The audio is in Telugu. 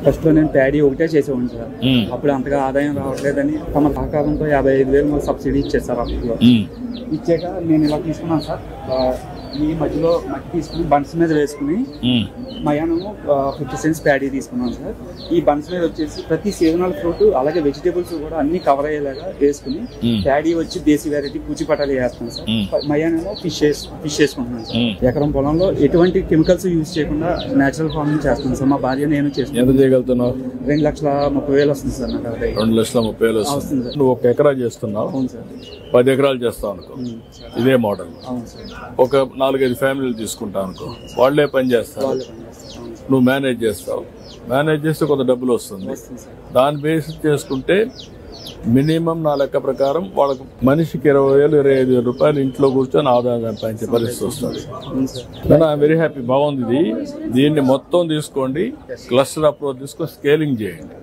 ఫస్ట్ లో నేను ప్యాడీ ఒకటే చేసేవాడిని సార్. అప్పుడు అంతగా ఆదాయం రావట్లేదని తమ సహకారంతో 55,000 సబ్సిడీ ఇచ్చారు సార్. అప్పుడు ఇచ్చాక నేను ఇలా తీసుకున్నాను సార్. ఈ మధ్యలో మట్టి తీసుకుని బన్స్ మీద వేసుకుని మయానము 50 cents ప్యాడీ తీసుకున్నాను సార్. ఈ బన్స్ మీద వచ్చేసి ప్రతి సీజనల్ ఫ్రూట్ అలాగే వెజిటేబుల్స్ కూడా అన్ని కవర్ అయ్యేలాగా వేసుకుని ప్యాడీ వచ్చి దేశీ వెరైటీ పూచిపటాలు వేస్తాను సార్. మయానేమో ఫిష్ చేసుకుంటున్నాను సార్. ఎకరం పొలంలో ఎటువంటి కెమికల్స్ యూజ్ చేయకుండా నేచురల్ ఫార్మింగ్ చేస్తున్నాను సార్. మా భార్య నేను చేస్తున్నాను. 2,30,000 వస్తుంది సార్. నాకు 2,30,000 వస్తుంది. నువ్వు 1 ఎకరా చేస్తున్నావు. అవును సార్. 10 ఎకరాలు చేస్తావు అనుకో, ఇదే మోడల్. అవును సార్. ఒక 4-5 ఫ్యామిలీలు తీసుకుంటావు అనుకో, వాళ్ళే పని చేస్తారు, నువ్వు మేనేజ్ చేస్తావు. మేనేజ్ చేస్తే కొంత డబ్బులు వస్తుంది. దాన్ని బేస్ చేసుకుంటే మినిమం నా లెక్క ప్రకారం వాళ్ళకు మనిషికి 20,000-25,000 రూపాయలు ఇంట్లో కూర్చొని ఆదాయం సంపాదించే పరిస్థితి వస్తుంది. I'm very happy. బాగుంది. దీన్ని మొత్తం తీసుకోండి, క్లస్టర్ అప్రోచ్ తీసుకొని స్కేలింగ్ చేయండి.